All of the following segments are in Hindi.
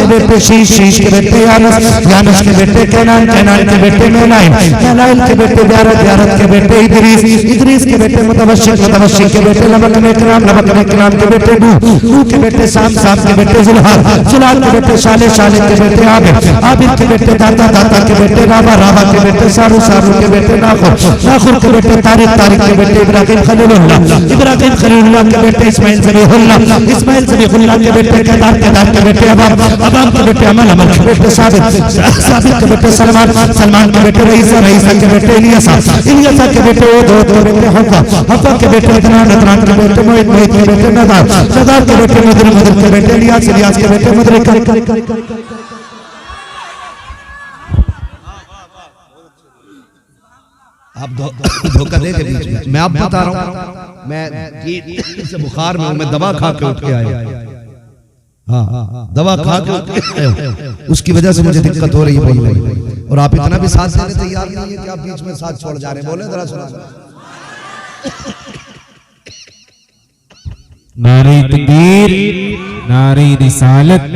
के बेटे शीश, शीश के बेटे यानस, यानस के बेटे कैनान, कैनान के बेटे मेनाइल, मेनाइल के बेटे ब्यारत, ब्यारत के बेटे इदरीस, इदरीस के बेटे मुतवश्शिक, मुतवश्शिक के बेटे लबक में इकराम, लबक में इकराम के बेटे नूह, नूह के बेटे साम, साम के बेटे जुल्हाल, जुल्हाल के बेटे शाले, शाले के बेटे आबिद, आबिद के बेटे दाता, दाता के बेटे राबा, राबा के बेटे सारू, सारू के बेटे नाखुर, नाखुर के बेटे तारिक, तारिक के बेटे इब्राहिम खलीलुल्लाह, इब्राहिम खलीलुल्लाह के बेटे इस्माइल ज़बीहुल्लाह, इस्माइल ज़बीहुल्लाह के बेटे केदार, केदार के बेटे अबाब, अबाब के बेटे अमल, अमल के बेटे साबित, साबित के बेटे सलमान, सलमान के बेटे रईसा, रईसा के बेटे इलियासा, इलियासा के बेटे ओद, ओद के बेटे हफ़ा, हफ़ा के बेटे इदनान, इदनान के बेटे मोहित, मोहित के बेटे नदार, नदार के बेटे मुदर, मुदर के बेटे इलियास, इलियास के बेटे मुदरिक। आप धोखा दे के बीच में मैं आप बता रहा हूँ, मैं ये से बुखार में हूँ, मैं दवा खा के उठ के आया। हाँ, दवा खा के उठ के आया, उसकी वजह से मुझे दिक्कत हो रही है बोलने, और आप इतना भी साथ देने तैयार नहीं है कि आप बीच में साथ छोड़ जा रहे हैं। बोले जरा सुना। नारे तकबीर, नारे रिसालत,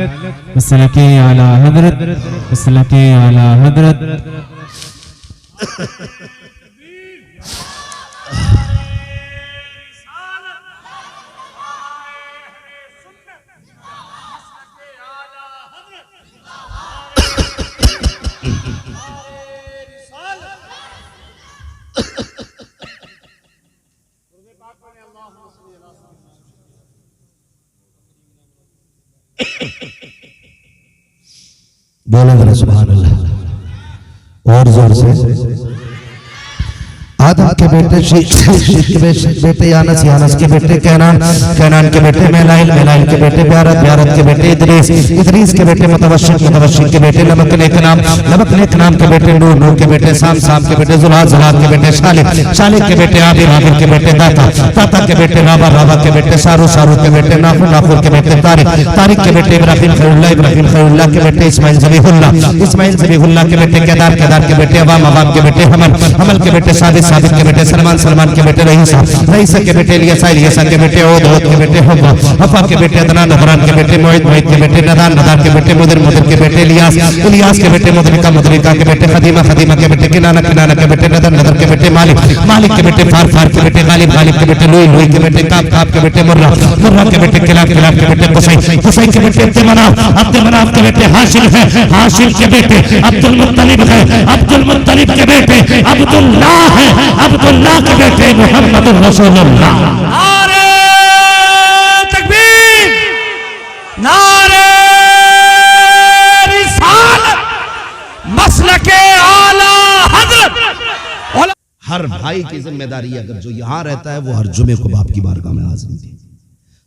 मसलके आला हजरत, मसलके आला हजरत। बोले जरा सुभान अल्लाह और जोर से। आदम के बेटे शीश, शीश के बेटे यानस, यानस के बेटे कैनान, कैनान के बेटे मेनाइल, मेनाइल के बेटे ब्यारत, ब्यारत के बेटे इदरीस, इदरीस के बेटे मुतवश्शिक, मुतवश्शिक के बेटे लबक ने इकराम, लबक ने इकराम के बेटे नूह, नूह के बेटे साम, साम के बेटे जुल्हाल, जुल्हाल के बेटे शालिक, शालिक के बेटे आबिद, आबिद के बेटे दाता, दाता के बेटे राबा, राबा के बेटे सारू, सारू के बेटे नाखुर, नाखुर के बेटे तारिक, तारिक के बेटे इब्राहिम खलीलुल्लाह, इब्राहिम खलीलुल्लाह के बेटे इस्माइल ज़बीहुल्लाह, इस्माइल ज़बीहुल्लाह के बेटे केदार, केदार के बेटे अबाब, अबाब के बेटे हमल, हमल के बेटे साबित, साबित के बेटे सलमान, सलमान के बेटे रईसा, रईसा के बेटे इलियासा, इलियासा के बेटे ओद, ओद के बेटे हफ़ा, हफ़ा के बेटे अदनान, अदनान के बेटे मोहित, मोहित के बेटे नदार, नदार के बेटे मुदर, मुदर के बेटे इलियास, इलियास के बेटे मुदरिका, मुदरिका के बेटे खदीमा, खदीमा के बेटे किनाना, किनाना के बेटे नदर, नदर के बेटे मालिक, मालिक के बेटे फार, फार के बेटे गालिब, गालिब के बेटे लुई, लुई के बेटे काब, काब के बेटे मुर्रा, मुर्रा के बेटे किलाब, किलाब के बेटे कुसै, कुसै के बेटे अब्दुल मनाफ के बेटे हाशिम है, हाशिम के बेटे अब्दुल मुत्तलिब है, अब्दुल मुत्तलिब के बेटे अब्दुल्लाह है, अब्दुल्लाह के बेटे मोहम्मद रसूलुल्लाह। नारे तकबीर, नारे रिसालत, मसलके आला हजरत। हर भाई की जिम्मेदारी अगर जो यहाँ रहता है वो हर जुमे को बाप की बारगाह में हाजिर दे।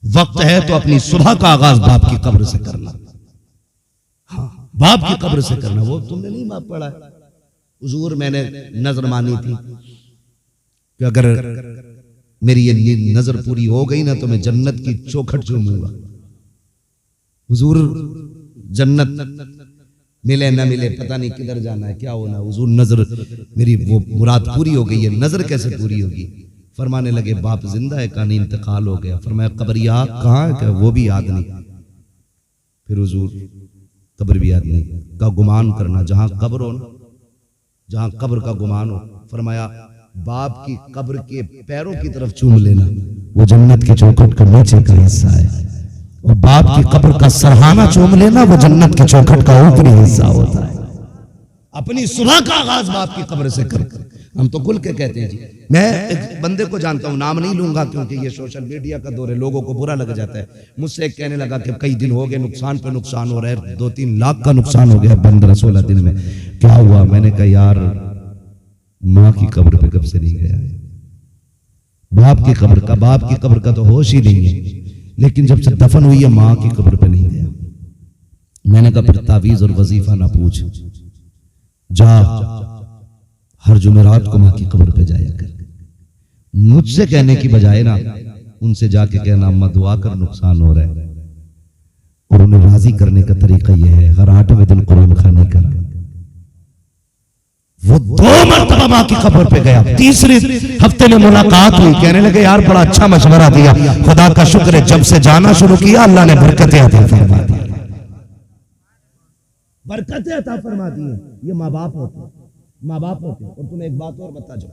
वक्त है तो अपनी सुबह का आगाज बाप की कब्र से करना। हाँ, बाप की कब्र से करना। वो तुमने नहीं बाप पढ़ा है? हुजूर मैंने नजर मानी थी कि अगर मेरी ये नजर पूरी हो गई ना तो मैं जन्नत की चौखट चूमूंगा। हुजूर जन्नत मिले ना मिले पता नहीं किधर जाना है, क्या होना। हुजूर नजर मेरी वो मुराद पूरी हो गई है। नजर कैसे पूरी होगी? फरमाने लगे बाप जिंदा है, कहानी इंतकाल हो गया। फरमाया कब्र याद कहाँ है? क्या वो भी याद नहीं। फिर हुजूर कब्र भी याद नहीं का गुमान करना, जहां कब्र हो ना, जहां कब्र का गुमान हो। फरमाया बाप की कब्र के पैरों की तरफ चूम लेना, वो जन्नत की चौखट का नीचे का हिस्सा है। और बाप की कब्र का सरहाना चूम लेना, वो जन्नत की चौखट का ऊपरी हिस्सा होता है। अपनी सुबह का आगाज बाप की कब्र से कर। हम तो खुल के कहते हैं जी। मैं एक बंदे को जानता हूं, नाम नहीं लूंगा क्योंकि ये सोशल मीडिया का दौर है, लोगों को बुरा लग जाता है। मुझसे एक कहने लगा कि कई दिन हो गए नुकसान पे नुकसान हो रहा है, 2-3 लाख का नुकसान हो गया 15-16 दिन में। क्या हुआ? मैंने कहा यार माँ की कब्र पे कब से नहीं गया है, बाप की कब्र का तो होश ही नहीं है। लेकिन जब से दफन हुई है माँ की कब्र पे नहीं गया। मैंने कहा फिर तावीज और वजीफा ना पूछ, जा हर जुमेरात को माँ की कब्र पे जाया कर। मुझसे कहने की बजाय ना उनसे जाके कहना अम्मा दुआ कर नुकसान हो रहा है। और उन्हें राजी करने का तरीका यह है, हर 8वें दिन कुरान खानी करा। वो 2 मरतबा माँ की कब्र पे गया। तीसरे हफ्ते में मुलाकात हुई, कहने लगे यार बड़ा अच्छा मशवरा दिया, खुदा का शुक्र है जब से जाना शुरू किया अल्लाह ने बरकतें अता फरमा दी। बरकतें अता फरमाती हैं, ये माँ बाप होते हैं, माँ बाप होते हैं। और तुम्हें एक बात और बता जाओ,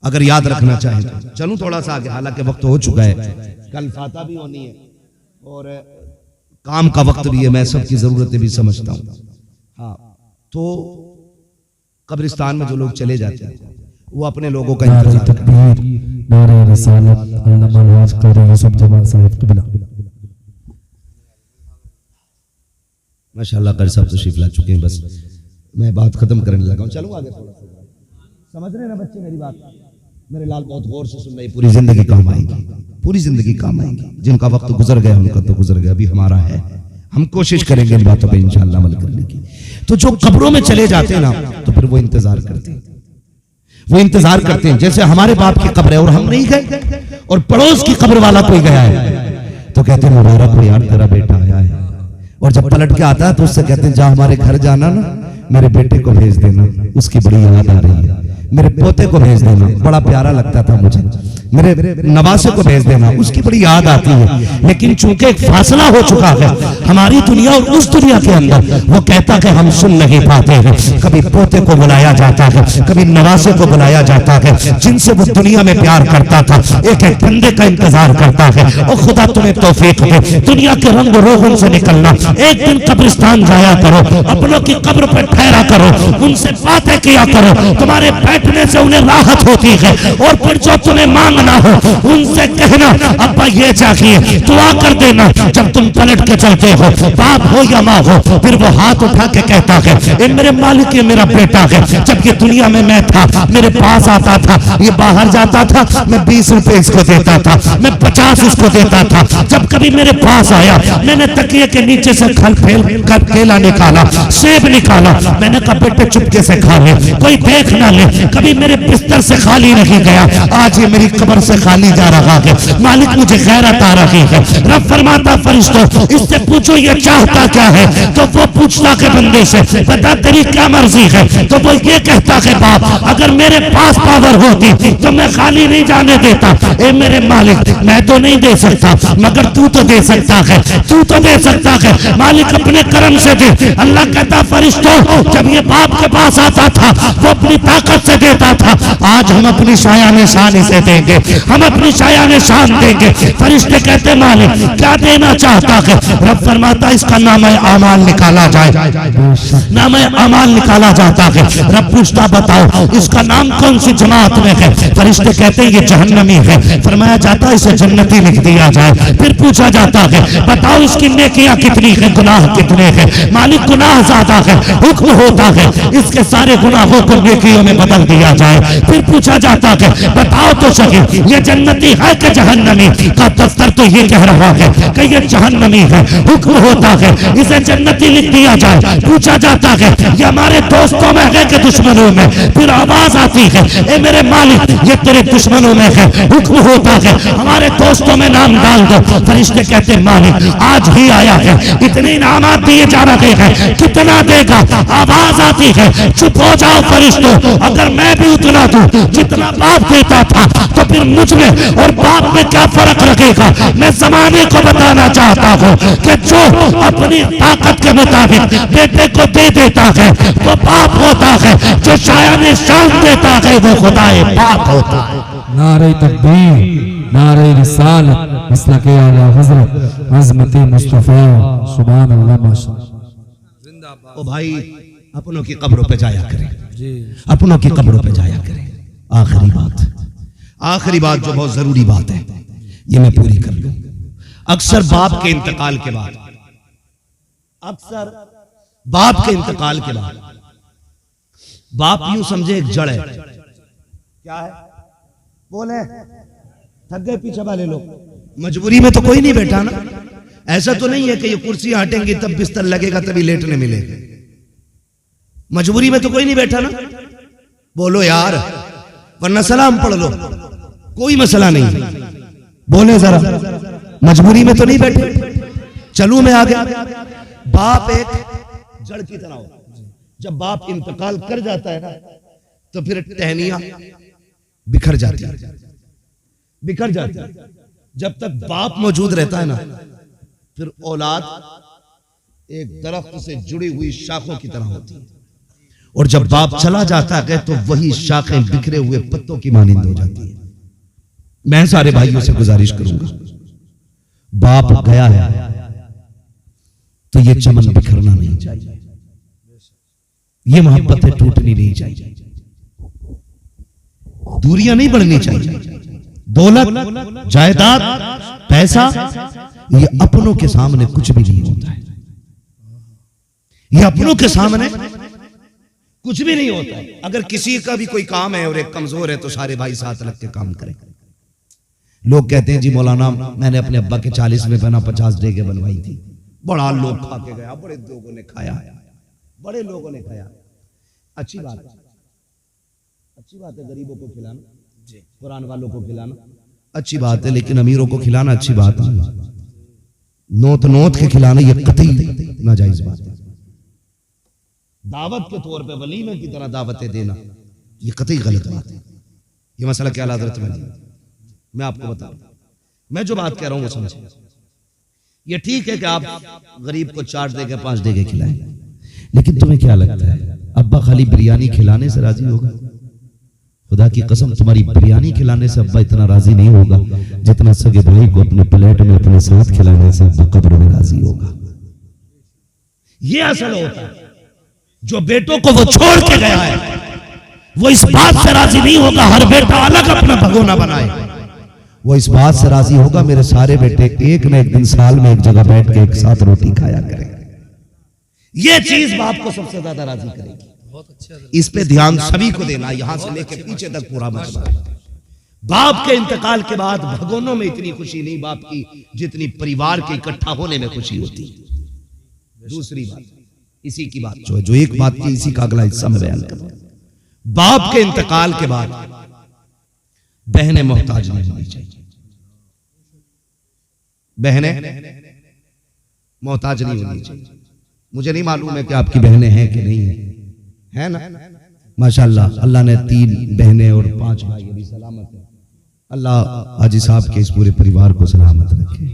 अगर याद रखना चाहें तो चलूं थोड़ा सा आगे, हालांकि वक्त हो चुका है, कल फाता भी होनी है और काम का वक्त भी है, मैं सबकी जरूरतें भी समझता हूँ। हाँ, तो कब्रिस्तान में जो लोग चले जाते हैं वो अपने लोगों का नारे इंतजार करते हैं। तकबीर, नारे रिसालत, अल्लामा अलहाज कारी यूसुफ जमाल साहब किबला। माशाल्लाह कर साहब तशरीफ ला चुके हैं, बस मैं बात खत्म करने लगा हूँ। चलूँ आगे थोड़ा सा, समझ रहे हैं ना बच्चे मेरी बात? मेरे लाल बहुत गौर से सुन रहे, पूरी जिंदगी काम आएंगी, पूरी जिंदगी काम आएंगी। जिनका वक्त गुजर गया उनका तो गुजर गया, अभी हमारा है, हम कोशिश करेंगे इन बातों पे इंशाअल्लाह अमल करने की। तो जो कब्रों में चले जाते हैं ना, तो फिर वो इंतजार करते हैं, वो इंतजार करते हैं। जैसे हमारे बाप की कब्र है और हम नहीं गए और पड़ोस की कब्र वाला कोई गया है, तो कहते हैं मुबारक हो यार तेरा बेटा आया है। और जब पलट के आता है तो उससे कहते हैं जा हमारे घर जाना ना, मेरे बेटे को भेज देना, उसकी बड़ी याद आ रही है, मेरे पोते को भेज देना, बड़ा प्यारा लगता था मुझे, मेरे नवासे को भेज देना, उसकी बड़ी याद आती है। लेकिन चूंकि एक फासला हो चुका है हमारी दुनिया और उस दुनिया के अंदर, वो कहता कि हम सुन नहीं पाते हैं। कभी पोते को बुलाया जाता है, कभी नवासे को बुलाया जाता है, जिनसे वो दुनिया में प्यार करता था, एक एक बंदे का इंतजार करता है। और खुदा तुम्हें तौफीक दे दुनिया के रंग रोगन से निकलना। एक दिन कब्रिस्तान जाया करो, अपनों की कब्र पर ठहरा करो, उनसे बातें किया करो, तुम्हारे बैठने से उन्हें राहत होती है। और फिर जो तुम्हें मांगना हो उनसे कहना अब्बा ये चाहिए, दुआ कर देना। जब तुम पलट के चलते हो, बाप हो या माँ हो, फिर वो हाथ उठा के कहता है ये मेरे मालिक, ये मेरा बेटा है। जब ये दुनिया में मैं था, मेरे पास आता था, ये बाहर जाता था, मैं 20 रुपए इसको देता था, मैं 50 इसको देता था। जब कभी मेरे पास आया, मैंने तकिए के नीचे से केला निकाला, सेब निकाला, मैंने कहा बेटे चुपके से खा ले, कोई देख ना ले। कभी मेरे बिस्तर से खाली नहीं गया, आज ये मेरी कब्र से खाली जा रहा है। मालिक मुझे गैरत आ रही है। रब फरमाता फरिश्तों इससे पूछो ये चाहता क्या है, तो वो पूछता के बंदे से बता तेरी क्या मर्जी है, तो वो ये कहता है बाप अगर मेरे पास पावर होती तो मैं खाली नहीं जाने देता। ए मेरे मालिक मैं तो नहीं दे सकता, मगर तू तो दे सकता है, तू तो दे सकता है, मालिक अपने कर्म से दे। अल्लाह कहता फरिश्तों जब ये बाप के पास आता था वो अपनी ताकत से देता था, आज हम अपनी शायान शान इसे देंगे, हम अपनी शायान शान देंगे। फरिश्ते कहते मालिक क्या देना चाहता है? रब फरमाता इसका नाम आमाल निकाला जाए, नाम आमाल निकाला जाता है। रब पूछता बताओ इसका नाम कौन सी जमात में है? फरिश्ते कहते हैं ये जहन्नमी है। फरमाया जाता इसे जन्नती लिख दिया जाए। फिर पूछा जाता है बताओ इसकी नेकियां कितनी है, गुनाह कितने हैं? मालिक गुनाह ज्यादा है, हुक्म होता है इसके सारे गुनाहों को नेकियों में बदल दिया जाए। फिर पूछा जाता है बताओ तो सही ये जन्नती है कि जहन्नमी? का दफ्तर तो ये कह रहा है कि ये जहन्नमी है। हुक्म होता है इसे जन्नती लिख दिया जाए। पूछा जाता है ये हमारे दोस्तों में है कि दुश्मनों में? फिर आवाज आती है ए मेरे मालिक ये तेरे दुश्मनों में है। हुक्म होता है हमारे दोस्तों में नाम डाल दो। फरिश्ते कहते मालिक आज ही आया है, इतने इनामात दिए जा रहे हैं, कितना देगा? आवाज आती है चुप हो जाओ फरिश्तों, अगर मैं भी उतना दूं जितना बाप देता था तो फिर मुझ में और बाप में क्या फर्क रखेगा? मैं जमाने को बताना चाहता हूँ कि जो अपनी ताकत के मुताबिक बेटे को दे देता है वो बाप होता है, जो शायान शान देता है वो खुदाए पाक होता है। नारे तकबीर, नारे रिसालत, मसलक आला हजरत अज़मत मुस्तफा सुभान अल्लाह माशाअल्लाह। ओ भाई अपनों की कब्रों पे जाया करें, अपनों की कब्रों पे जाया करें। आखिरी बात जो बहुत जरूरी बात है ये मैं पूरी कर लूं। अक्सर बाप के इंतकाल के बाद, अक्सर बाप के इंतकाल के बाद बाप यूं समझे एक जड़ है। क्या है? बोले थक गए पीछे वाले लोग। मजबूरी में तो कोई नहीं बैठा ना, ऐसा तो नहीं है कि ये कुर्सियां हटेंगी तब बिस्तर लगेगा तभी लेटने मिलेगा। मजबूरी में तो कोई नहीं बैठा ना, बोलो यार, वरना सलाम पढ़ लो, कोई मसला नहीं। बोले जरा, मजबूरी में तो नहीं बैठे। चलूं मैं आगे। बाप एक जड़ की तरह हो, जब बाप इंतकाल कर जाता है ना तो फिर टहनियां बिखर जाती है, बिखर जाती है। जब तक बाप मौजूद रहता है ना फिर औलाद एक दरख्त से जुड़ी हुई शाखों की तरह होती है, और जब बाप चला जाता है तो वही शाखें बिखरे हुए पत्तों की मानिंद हो जाती है। मैं सारे भाइयों से गुजारिश करूंगा, बाप गया है तो ये चमन बिखरना नहीं चाहिए, ये मोहब्बतें टूटनी नहीं चाहिए, दूरियां नहीं बढ़नी चाहिए। दौलत, जायदाद, पैसा, ये अपनों के सामने कुछ भी नहीं होता है, ये अपनों के सामने कुछ भी नहीं होता है। अगर किसी का भी कोई काम है और एक कमजोर है तो सारे भाई साथ लग के काम करें। लोग कहते हैं जी मौलाना मैंने अपने अब्बा के 40 में बना 50 डेगे बनवाई थी, बड़ा लोग खा के गया, बड़े लोगों ने खाया, बड़े लोगों ने खाया। अच्छी बात है, अच्छी बात है गरीबों को खिलाना, कुरान वालों को खिलाना अच्छी बात है, लेकिन अमीरों को खिलाना अच्छी बात नहीं। नोत के खिलाना ये कतई नाजायज बात है। दावत के तौर पे वलीमे की तरह दावतें देना ये कतई गलत बात है। ये मसला क्या हज़रत में मैं आपको बता रहा हूं, मैं जो बात कह रहा हूं वो समझिए। ये ठीक है कि आप गरीब को 4 देगे 5 देगे खिलाएं, लेकिन तुम्हें क्या लगता है अब्बा खाली बिरयानी खिलाने से राजी होगा? खुदा की कसम तुम्हारी बिरयानी खिलाने से अब्बा इतना राजी नहीं होगा जितना सगे भाई को अपने प्लेट में अपने साथ खिलाने से अब्बा कब्र में राजी होगा। ये असल होता है। जो बेटों को वो छोड़ के गया है वो इस बात से राजी नहीं होगा हर बेटा अलग अपना भगोना बनाए, वो इस बात से राजी होगा मेरे सारे बेटे एक न एक दिन साल में एक जगह बैठ के एक साथ रोटी खाया करें। ये चीज बाप को सबसे ज्यादा राजी करेगी। इस पे ध्यान सभी को देना, यहां से लेकर पीछे तक पूरा मसला। बाप के इंतकाल के बाद भगोनों में इतनी खुशी नहीं बाप की जितनी परिवार के इकट्ठा होने में खुशी होती है। दूसरी बात इसी की बात जो एक बात की इसी का अगला हिस्सा में बयान कर, बाप के इंतकाल के बाद बहनें मोहताज नहीं होनी चाहिए, बहनें मोहताज नहीं होनी चाहिए। मुझे नहीं मालूम है कि आपकी बहनें हैं कि नहीं है ना? माशाल्लाह अल्लाह ने 3 बहनें और 5 भाई अभी सलामत है। अल्लाह हाजी साहब के इस पूरे परिवार को सलामत रखे,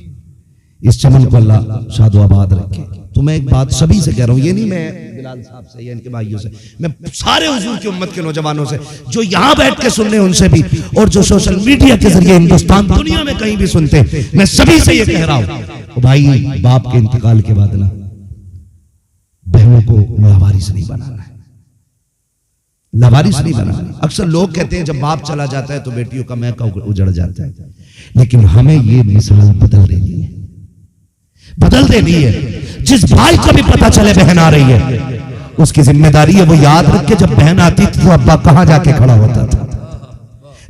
इस चमन को अल्लाह शादो आबाद रखे। तो मैं एक बात सभी से कह रहा हूं, ये नहीं मैं बिलाल साहब से या इनके भाइयों से, मैं सारे हुजूर की उम्मत के नौजवानों से जो यहां बैठ के सुन रहे हैं उनसे भी, और जो सोशल मीडिया के जरिए हिंदुस्तान दुनिया में कहीं भी सुनते, मैं सभी से ये कह रहा हूं भाई बाप के इंतकाल के बाद ना बहनों को लावारिस नहीं बनाना है, लावारिस नहीं बनाना। अक्सर लोग कहते हैं जब बाप चला जाता है तो बेटियों का महका उजड़ जाता है, लेकिन हमें ये मिसाल बदल देनी है, बदल देनी है। जिस भाई को भी पता चले बहन आ रही है उसकी जिम्मेदारी है वो याद रखे जब बहन आती थी तो अब्बा कहां जाके खड़ा होता था,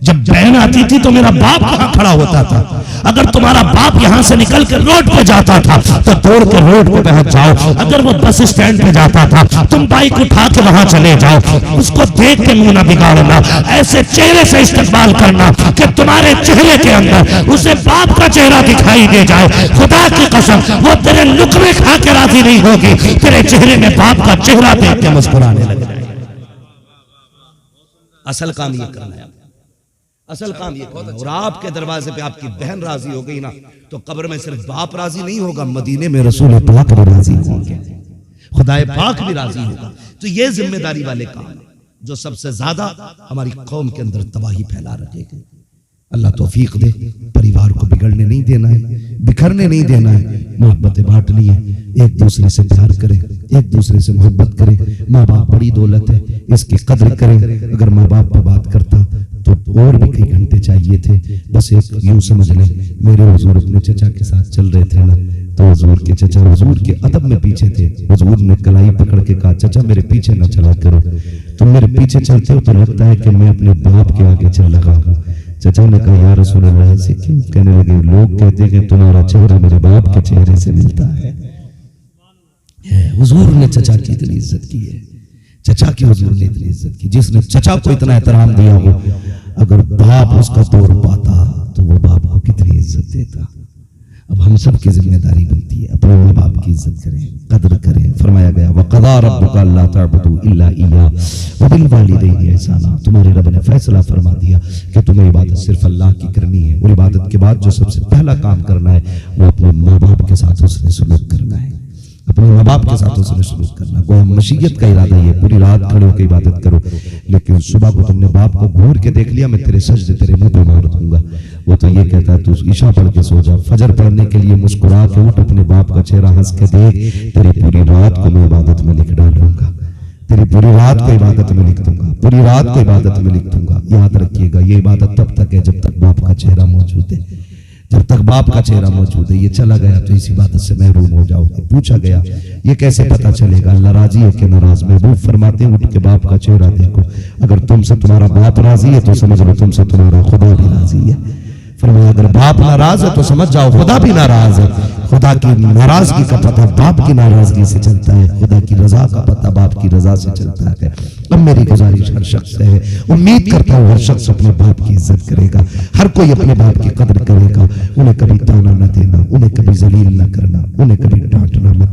जब बहन आती थी तो मेरा बाप कहां खड़ा होता था। अगर तुम्हारा बाप यहां से निकल कर रोड पे जाता था तो दौड़ के रोड पे पहुंच जाओ, अगर वो बस स्टैंड पे जाता था तुम बाइक उठा के वहां चले जाओ, उसको देख के मुंह ना बिगाड़ना, ऐसे चेहरे से इस्तेमाल करना कि तुम्हारे चेहरे के अंदर उसे बाप का चेहरा दिखाई दे जाए। खुदा की कसम वो तेरे लुकमे खा के राजी नहीं होगी, तेरे चेहरे में बाप का चेहरा देख के मुस्कुराने लग जाए। असल काम ये करना है, असल काम ये करना। और आपके दरवाजे पे आपकी बहन राजी हो गई ना तो कब्र में सिर्फ बाप राजी नहीं होगा, मदीने में रसूल पाक भी राजी होंगे, खुदाए पाक भी राजी होगा। तो ये जिम्मेदारी वाले काम जो सबसे ज्यादा हमारी कौम के अंदर तबाही फैला रखेगा। अल्लाह तौफीक दे, परिवार को बिगड़ने नहीं देना है, बिखरने नहीं देना है, मोहब्बतें बांटनी है, एक दूसरे से प्यार करें, एक दूसरे से मोहब्बत करें। माँ बाप बड़ी दौलत है, इसकी कदर करें। अगर माँ बाप पर बात करता तो और भी कई घंटे चाहिए थे। बस एक यूं समझ लें, मेरे हुजूर अपने चचा के साथ चल रहे थे ना, तो हुजूर के चचा हुजूर के अदब में पीछे थे। हुजूर ने कलाई पकड़ के कहा, चचा मेरे पीछे न चला करो, तुम मेरे पीछे चलते हो तो लगता है कि मैं अपने बाप के आगे चल रहा हूँ। चचा ने कहा, या रसूल अल्लाह ऐसे क्यों? कहने लगे, लोग कहते हैं कि तुम्हारा चेहरा मेरे बाप के चेहरे से मिलता है। हुजूर ने चचा की इतनी इज्जत की है, चचा की हुजूर ने इतनी इज्जत की। जिसने चचा को इतना एहतराम दिया हो, अगर बाप उसका दौर पाता तो वो बाप को कितनी इज्जत देता। अब हम सब की जिम्मेदारी बनती है अपने माँ बाप की इज्जत करें, कदर करें। फरमाया गया, वक़ज़ा रब्बुका अल्ला तअबुदू इल्ला इय्याहु व बिल वालिदैनि इहसाना। तुम्हारे रब ने फैसला फरमा दिया कि तुम्हें इबादत सिर्फ अल्लाह की करनी है, और इबादत के बाद जो सबसे पहला काम करना है वो अपने माँ बाप के साथ उसने सुलूक करना है। अपने माँ बाप के साथ उसने सलूक करना। गोया मशीयत का इरादा ये, पूरी रात खड़े होकर इबादत करो, लेकिन सुबह को तुमने बाप को घूर के देख लिया, मैं तेरे सजदे तेरे मुंह पे मार दूंगा। वो तो ये कहता है तू ईशा पढ़ के सो जा, फजर पढ़ने के लिए मुस्कुरा के उठ, अपने बाप का चेहरा हंस के देख, तेरी पूरी रात को मैं इबादत में लिख डालूंगा, तेरी पूरी रात को इबादत में लिख दूंगा, पूरी रात को इबादत में लिख दूंगा। याद रखिएगा, ये इबादत तब तक है जब तक बाप का चेहरा मौजूद है, जब तक बाप का चेहरा मौजूद है। ये चला गया तो इस इबादत से महरूम हो जाओगे। पूछा गया ये कैसे पता चलेगा, अल्लाह राजी है कि नाराज? महबूब फरमाते हैं उठ के बाप का चेहरा देखो, अगर तुमसे तुम्हारा बाप राजी है तो समझ लो तुमसे तुम्हारा खुदा भी राजी है। फरमाया अगर बाप नाराज है तो समझ जाओ खुदा भी नाराज है। खुदा की नाराजगी का पता बाप की नाराजगी से चलता है, खुदा की रजा का पता बाप की रजा से चलता है। अब मेरी गुजारिश हर शख्स से है, उम्मीद करता हूँ हर शख्स अपने बाप की इज्जत करेगा, हर कोई अपने बाप की कदर करेगा, उन्हें कभी ताना न देना, उन्हें कभी जलील न करना, उन्हें कभी डांटना मत,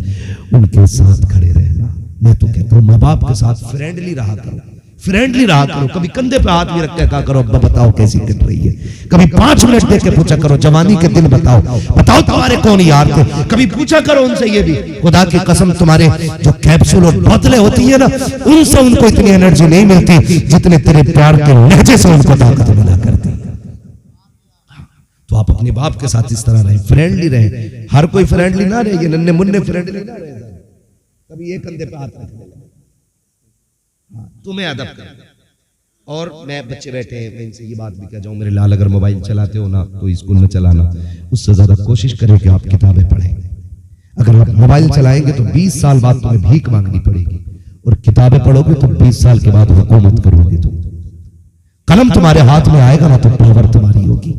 उनके साथ खड़े रहना। मैं तो कहता हूँ माँ बाप के साथ फ्रेंडली रहा करो, फ्रेंडली रहा करो। कभी कंधे पे हाथ भी रख के कहा करो अब्बा बताओ कैसी कट रही है, कभी 5 मिनट दे के पूछा करो जवानी के दिन बताओ तुम्हारे कौन यार थे, कभी पूछा करो उनसे ये भी। खुदा की कसम तुम्हारे जो कैप्सूल और बोतलें होती है ना, उनसे उनको इतनी एनर्जी नहीं मिलती जितने तेरे प्यार के लहजे से उनको ताकत मिला करती। तो आप अपने बाप के साथ इस तरह रहे, फ्रेंडली रहे। हर कोई फ्रेंडली ना रहे, ये नन्हे मुन्ने फ्रेंडली ना रहे, कभी एक कंधे पे हाथ रख ले, तुम्हें अदब कर। और मैं बच्चे बैठे हैं, मैं इनसे ये बात भी कह जाऊं, मेरे लाल अगर मोबाइल चलाते हो ना तो स्कूल में चलाना, उससे ज्यादा कोशिश करें कि आप किताबें पढ़ें। अगर आप मोबाइल चलाएंगे तो 20 साल बाद तुम्हें भीख मांगनी पड़ेगी, और किताबें पढ़ोगे तो 20 साल के बाद हुकूमत करोगे। तुम कलम तुम्हारे हाथ में आएगा ना तो पावर तुम्हारी होगी,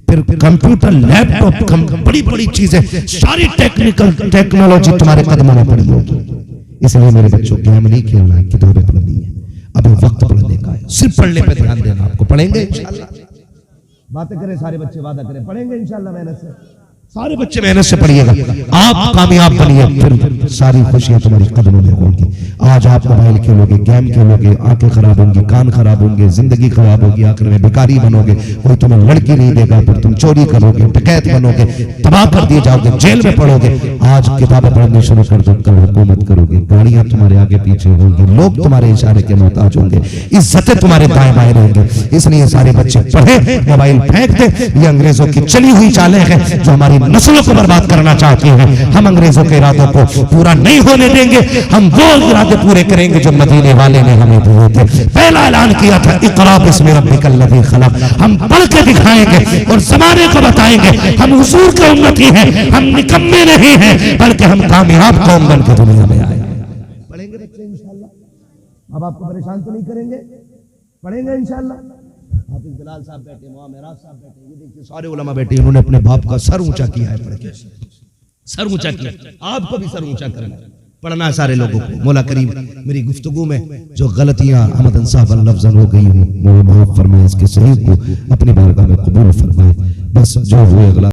फिर कंप्यूटर लैपटॉप बड़ी बड़ी चीजें, सारी टेक्नोलॉजी तुम्हारे कदमों में पड़ी होगी। इसलिए मेरे बच्चों गेम नहीं खेलना है, किताबें पढ़नी है, अभी वक्त पढ़ने का है, सिर्फ पढ़ने पे ध्यान देना। आपको पढ़ेंगे इंशाल्लाह, बातें करें सारे बच्चे, वादा करें पढ़ेंगे इंशाल्लाह, मेहनत से सारे बच्चे मेहनत से पढ़िएगा, आप कामयाब बनिए, फिर सारी खुशियां तुम्हारी कदमों में होंगी। आज आप मोबाइल खेलोगे, गेम खेलोगे, आंखें खराब होंगी, कान खराब होंगे, जिंदगी खराब होगी, आखिर में भिखारी बनोगे, कोई तुम्हें लड़की नहीं देगा, फिर तुम चोरी करोगे, डकैत बनोगे, तबाह कर दिए जाओगे, जेल में पढ़ोगे। आज किताबें पढ़नी शुरू कर दो, कल हुकूमत करोगे, गाड़ियां तुम्हारे आगे पीछे होंगी, लोग तुम्हारे इशारे के मोहताज होंगे, इज्जतें तुम्हारे दाएं बाएं रहेंगे। इसलिए सारे बच्चे पढ़े, मोबाइल फेंक दे। ये अंग्रेजों की चली हुई चालें हैं जो हमारी नस्लों को बर्बाद करना चाहती हैं। हम अंग्रेजों के इरादों को पूरा नहीं होने देंगे, हम वो इरादे पूरे करेंगे जो मदीने वाले ने हमें दिए थे। पहला ऐलान किया था इक़रा बिस्मि रब्बिकल लज़ी खलक़, हम पढ़ के दिखाएंगे और जमाने को बताएंगे हम हुजूर के उम्मती हैं, हम निकम्मे नहीं हैं, बल्कि हम कामयाब कौम बन के दुनिया में आए। पढ़ेंगे बच्चे इंशाल्लाह, अब आपको परेशान तो नहीं करेंगे, पढ़ेंगे इंशाल्लाह। हाफिज बिलाल साहब बैठे, मेराज साहब बैठे, ये देखिए सारे उलमा बैठे, उन्होंने अपने बाप का सर ऊंचा किया है, पढ़ के सर ऊंचा किया। आपको भी सर ऊंचा करना है, पढ़ना है सारे लोगों को। मौला करीम मेरी गुफ्तगू में जो गलतियां हमदन साहब लफ्ज़न हो गई हूँ, वो माफ फरमाए, इसके सही को अपनी बारगाह में कबूल फरमाए। बस जो हुए